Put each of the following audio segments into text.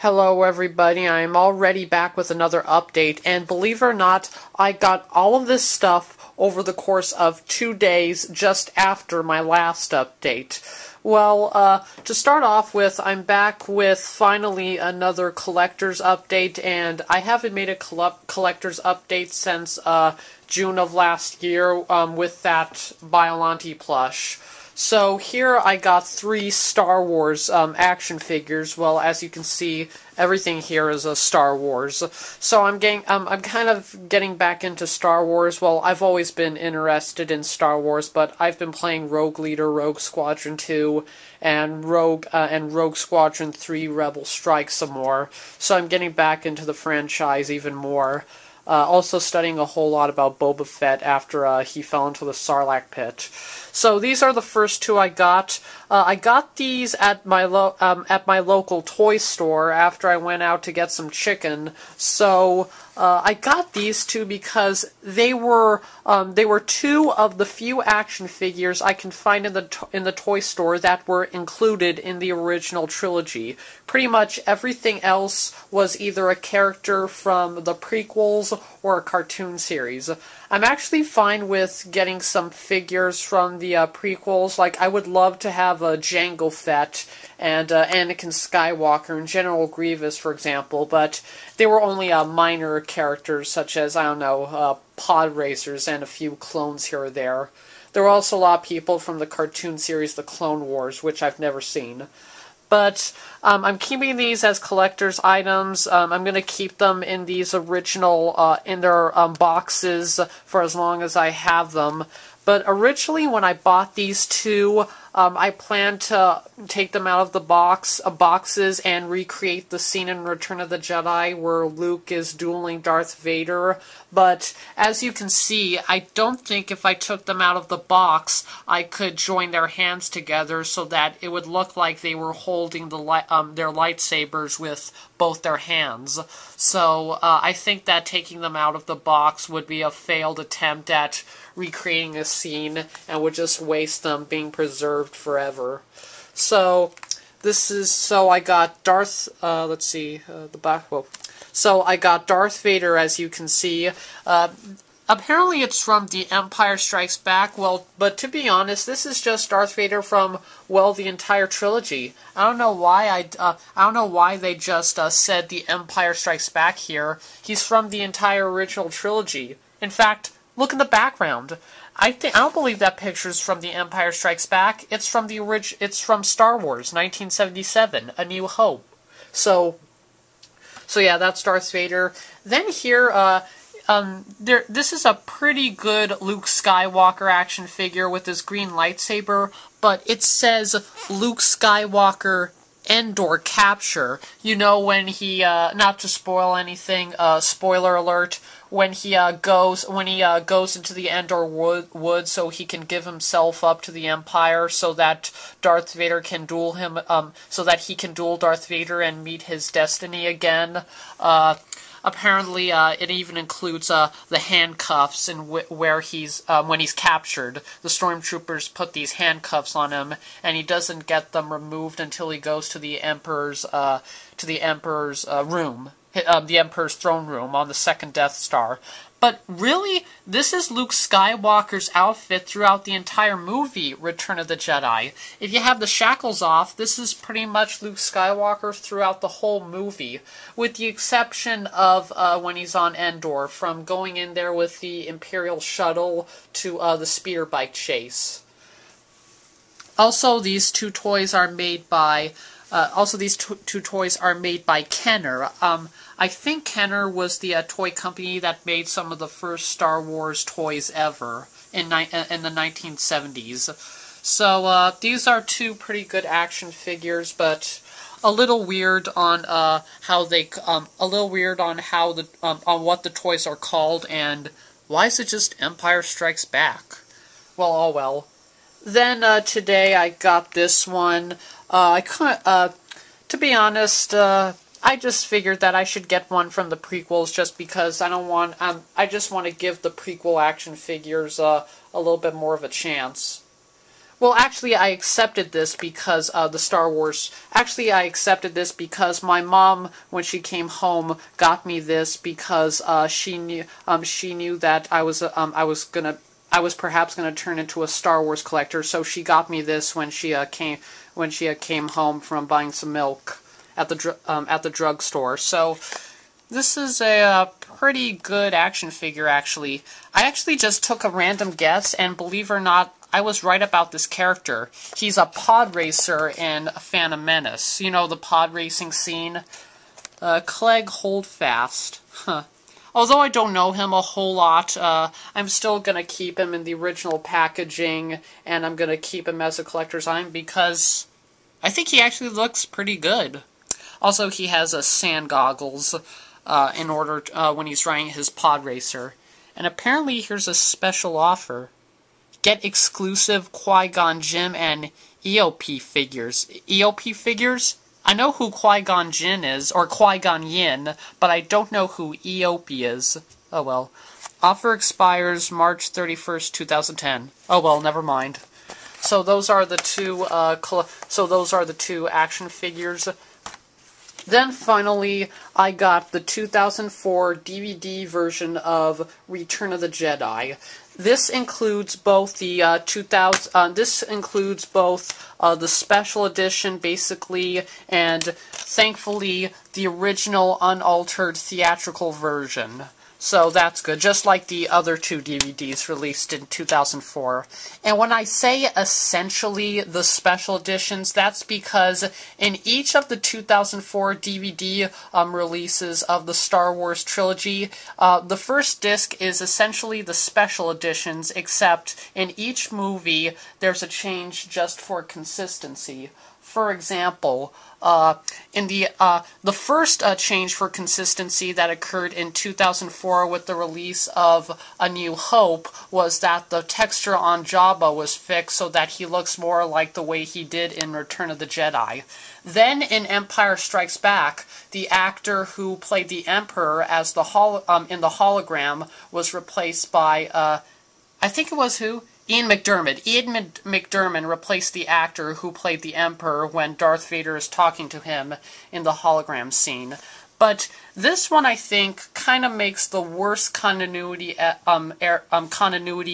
Hello everybody, I'm already back with another update, and believe it or not, I got all of this stuff over the course of 2 days just after my last update. Well, to start off with, I'm back with finally another collector's update, and I haven't made a collector's update since June of last year with that Biollante plush. So here I got 3 Star Wars action figures. Well, as you can see, everything here is a Star Wars. So I'm kind of getting back into Star Wars. Well, I've always been interested in Star Wars, but I've been playing Rogue Leader, Rogue Squadron 2, and Rogue Squadron 3 Rebel Strike some more. So I'm getting back into the franchise even more. Also studying a whole lot about Boba Fett after he fell into the Sarlacc pit. So these are the first 2 I got. I got these at my local toy store after I went out to get some chicken. So I got these 2 because they were 2 of the few action figures I can find in the toy store that were included in the original trilogy. Pretty much everything else was either a character from the prequels or a cartoon series. I'm actually fine with getting some figures from the prequels. Like, I would love to have a Jango Fett and Anakin Skywalker and General Grievous, for example, but they were only minor characters such as, I don't know, pod racers and a few clones here or there. There were also a lot of people from the cartoon series The Clone Wars, which I've never seen. But I'm keeping these as collector's items. I'm going to keep them in these original, in their boxes for as long as I have them. But originally, when I bought these 2, I planned to take them out of the boxes and recreate the scene in Return of the Jedi where Luke is dueling Darth Vader. But as you can see, I don't think if I took them out of the box, I could join their hands together so that it would look like they were holding their lightsabers with both their hands. So I think that taking them out of the box would be a failed attempt at recreating a scene and would just waste them being preserved forever. So I got Darth, So I got Darth Vader, as you can see. Apparently it's from The Empire Strikes Back. Well, but to be honest, this is just Darth Vader from, well, the entire trilogy. I don't know why they just said The Empire Strikes Back here. He's from the entire original trilogy. In fact, look in the background. I don't believe that picture's from The Empire Strikes Back. It's from It's from Star Wars 1977, A New Hope. So yeah, that's Darth Vader. Then here, this is a pretty good Luke Skywalker action figure with his green lightsaber, but it says Luke Skywalker Endor capture. You know, when he, not to spoil anything, spoiler alert, when he goes into the Endor wood so he can give himself up to the Empire so that Darth Vader can duel him, so that he can duel Darth Vader and meet his destiny again. Apparently, it even includes the handcuffs and where he's when he's captured. The stormtroopers put these handcuffs on him, and he doesn't get them removed until he goes to the Emperor's room, the Emperor's throne room on the second Death Star. But really, this is Luke Skywalker's outfit throughout the entire movie, Return of the Jedi. If you have the shackles off, this is pretty much Luke Skywalker throughout the whole movie, with the exception of when he's on Endor, from going in there with the Imperial shuttle to the speeder bike chase. Also, these 2 toys are made by Kenner. I think Kenner was the toy company that made some of the first Star Wars toys ever in the 1970s. So these are 2 pretty good action figures, but a little weird on on what the toys are called, and why is it just Empire Strikes Back? Well, oh well. Then today I got this one. To be honest, I just figured that I should get one from the prequels just because I just want to give the prequel action figures a little bit more of a chance. Well, actually, I accepted this because the Star Wars. Actually, I accepted this because my mom, when she came home, got me this because she knew that I was perhaps gonna turn into a Star Wars collector. So she got me this when she came home from buying some milk at the drugstore. So this is a pretty good action figure, actually. I actually just took a random guess, and believe it or not, I was right about this character. He's a pod racer in Phantom Menace. You know, the pod racing scene? Clegg Holdfast. Huh. Although I don't know him a whole lot, I'm still going to keep him in the original packaging, and I'm going to keep him as a collector's item because I think he actually looks pretty good. Also, he has sand goggles in order when he's riding his pod racer. And apparently here's a special offer. Get exclusive Qui-Gon Jinn and EOP figures. EOP figures? I know who Qui-Gon Jinn is, or Qui-Gon Yin, but I don't know who EOP is. Oh well. Offer expires March 31st, 2010. Oh well, never mind. So those are the two action figures. Then finally, I got the 2004 DVD version of Return of the Jedi. This includes both the the special edition, basically, and thankfully the original unaltered theatrical version. So that's good, just like the other two DVDs released in 2004. And when I say essentially the special editions, that's because in each of the 2004 DVD releases of the Star Wars trilogy, the first disc is essentially the special editions, except in each movie there's a change just for consistency. For example, in the first change for consistency that occurred in 2004 with the release of A New Hope was that the texture on Jabba was fixed so that he looks more like the way he did in Return of the Jedi. Then in Empire Strikes Back, the actor who played the Emperor as in the hologram was replaced by I think it was who? Ian McDiarmid. Ian McDiarmid replaced the actor who played the Emperor when Darth Vader is talking to him in the hologram scene. But this one, I think, kind of makes the worst continuity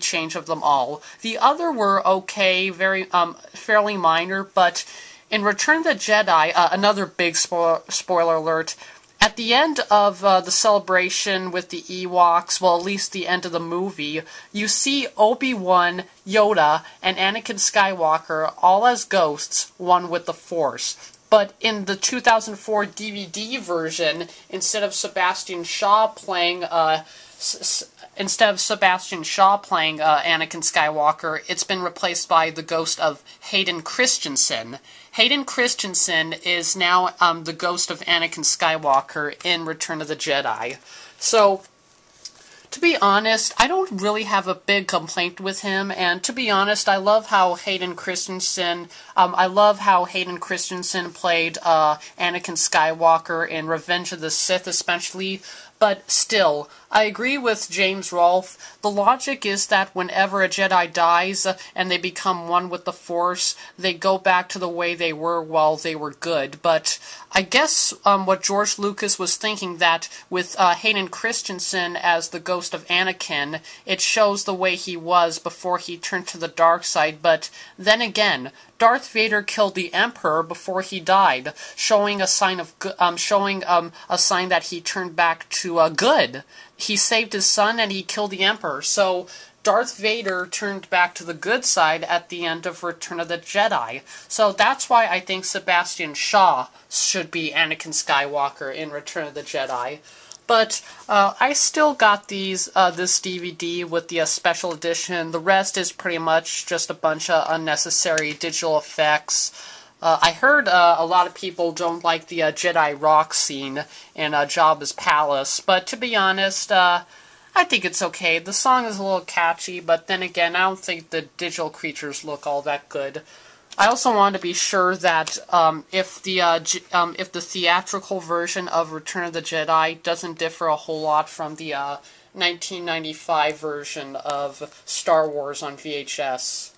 change of them all. The other were okay, fairly minor, but in Return of the Jedi, another big spoiler alert, at the end of the celebration with the Ewoks, well, at least the end of the movie, you see Obi-Wan, Yoda, and Anakin Skywalker all as ghosts, one with the Force. But in the 2004 DVD version, instead of Sebastian Shaw playing Anakin Skywalker, it's been replaced by the ghost of Hayden Christensen. Hayden Christensen is now the ghost of Anakin Skywalker in Return of the Jedi. So, to be honest, I don't really have a big complaint with him, and to be honest, I love how Hayden Christensen played Anakin Skywalker in Revenge of the Sith, especially. But still, I agree with James Rolfe. The logic is that whenever a Jedi dies and they become one with the Force, they go back to the way they were while they were good. But I guess what George Lucas was thinking, that with Hayden Christensen as the ghost of Anakin, it shows the way he was before he turned to the dark side. But then again, Darth Vader killed the Emperor before he died, showing a sign that he turned back to good. He saved his son and he killed the Emperor. So Darth Vader turned back to the good side at the end of Return of the Jedi. So that's why I think Sebastian Shaw should be Anakin Skywalker in Return of the Jedi. But I still got this DVD with the special edition. The rest is pretty much just a bunch of unnecessary digital effects. I heard a lot of people don't like the Jedi rock scene in Jabba's palace, but to be honest, I think it's okay. The song is a little catchy, but then again, I don't think the digital creatures look all that good. I also want to be sure that if the theatrical version of Return of the Jedi doesn't differ a whole lot from the 1995 version of Star Wars on VHS.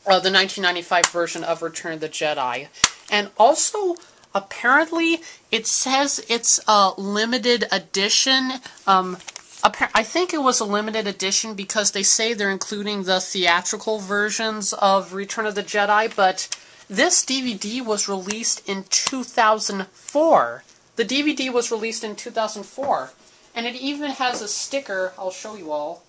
the 1995 version of Return of the Jedi. And also, apparently, it says it's a limited edition. I think it was a limited edition because they say they're including the theatrical versions of Return of the Jedi, but this DVD was released in 2004. The DVD was released in 2004. And it even has a sticker. I'll show you all.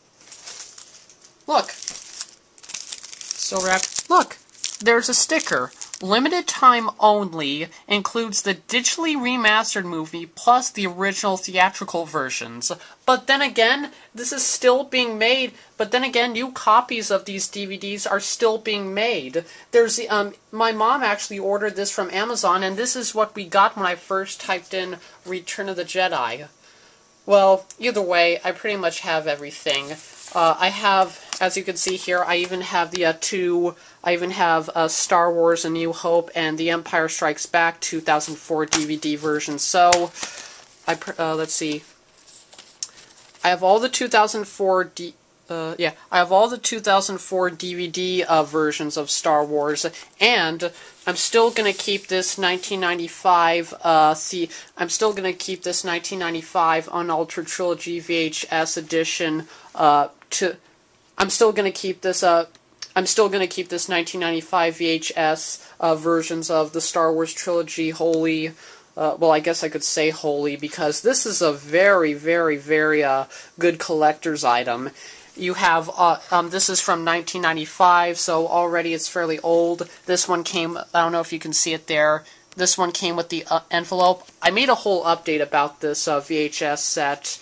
Look. Still wrapped. Look. There's a sticker. Limited time only, includes the digitally remastered movie plus the original theatrical versions. But then again, this is still being made. But then again, new copies of these DVDs are still being made. There's my mom actually ordered this from Amazon, and this is what we got when I first typed in Return of the Jedi. Well, either way, I pretty much have everything. I have, as you can see here, I even have the Star Wars A New Hope and The Empire Strikes Back 2004 DVD version. So, let's see. I have all the 2004 I have all the 2004 DVD versions of Star Wars, and I'm still gonna keep this 1995. I'm still gonna keep this 1995 Unaltered Trilogy VHS edition. I'm still gonna keep this 1995 VHS versions of the Star Wars trilogy wholly. Well, I guess I could say wholly because this is a very, very, very good collector's item. You have, this is from 1995, so already it's fairly old. This one came, I don't know if you can see it there, this one came with the envelope. I made a whole update about this VHS set.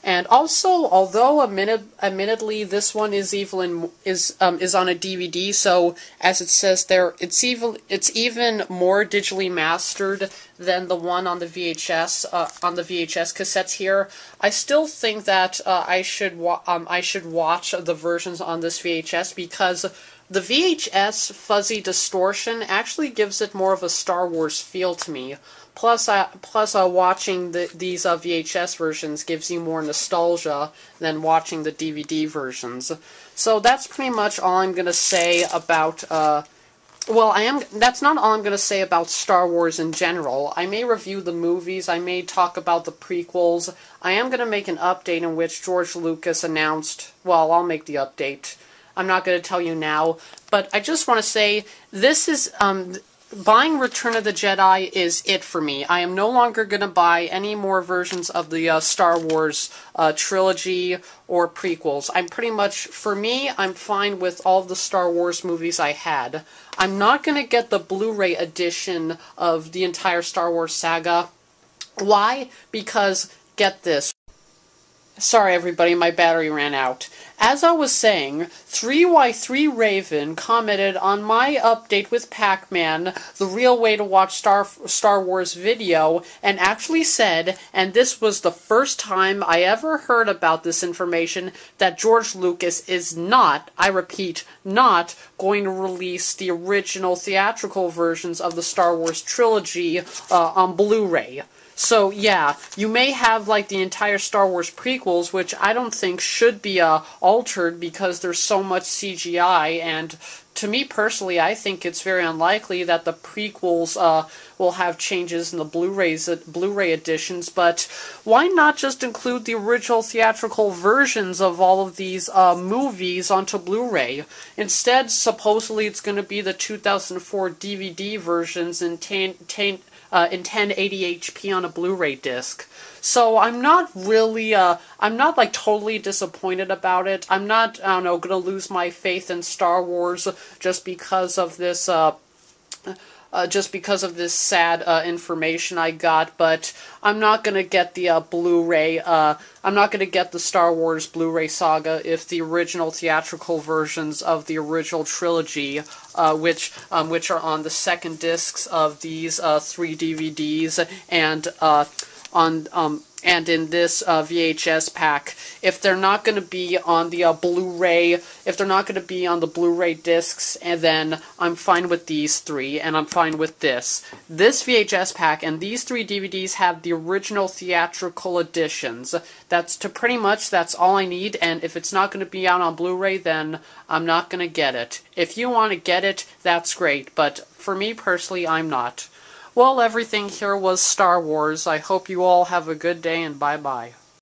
And also, although admittedly this one is on a DVD, so as it says there, it's even more digitally mastered than the one on the VHS cassettes here. I still think that I should watch the versions on this VHS because the VHS fuzzy distortion actually gives it more of a Star Wars feel to me. Plus, watching these VHS versions gives you more nostalgia than watching the DVD versions. So that's pretty much all I'm gonna say about. That's not all I'm gonna say about Star Wars in general. I may review the movies. I may talk about the prequels. I am gonna make an update in which George Lucas announced. Well, I'll make the update. I'm not gonna tell you now, but I just want to say this is buying Return of the Jedi is it for me. I am no longer going to buy any more versions of the Star Wars trilogy or prequels. I'm pretty much, for me, I'm fine with all the Star Wars movies I had. I'm not going to get the Blu-ray edition of the entire Star Wars saga. Why? Because, get this. Sorry everybody, my battery ran out. As I was saying, 3Y3 Raven commented on my update with Pacman, the real way to watch Star Wars video, and actually said, and this was the first time I ever heard about this information, that George Lucas is not, I repeat, not going to release the original theatrical versions of the Star Wars trilogy on Blu-ray. So, yeah, you may have, like, the entire Star Wars prequels, which I don't think should be altered because there's so much CGI, and to me personally, I think it's very unlikely that the prequels will have changes in the Blu-ray editions, but why not just include the original theatrical versions of all of these movies onto Blu-ray? Instead, supposedly it's going to be the 2004 DVD versions in 1080 HP on a Blu-ray disc. So I'm not really, I'm not like totally disappointed about it. I'm not, I don't know, gonna lose my faith in Star Wars just because of this, sad information I got, but I'm not gonna get the Blu-ray, I'm not gonna get the Star Wars Blu-ray saga if the original theatrical versions of the original trilogy, which are on the second discs of these 3 DVDs, and on and in this VHS pack. If they're not going to be on the Blu-ray, if they're not going to be on the Blu-ray discs, and then I'm fine with these three, and I'm fine with this. This VHS pack and these three DVDs have the original theatrical editions. That's all I need, and if it's not going to be out on Blu-ray, then I'm not going to get it. If you want to get it, that's great, but for me personally, I'm not. Well, everything here was Star Wars. I hope you all have a good day, and bye-bye.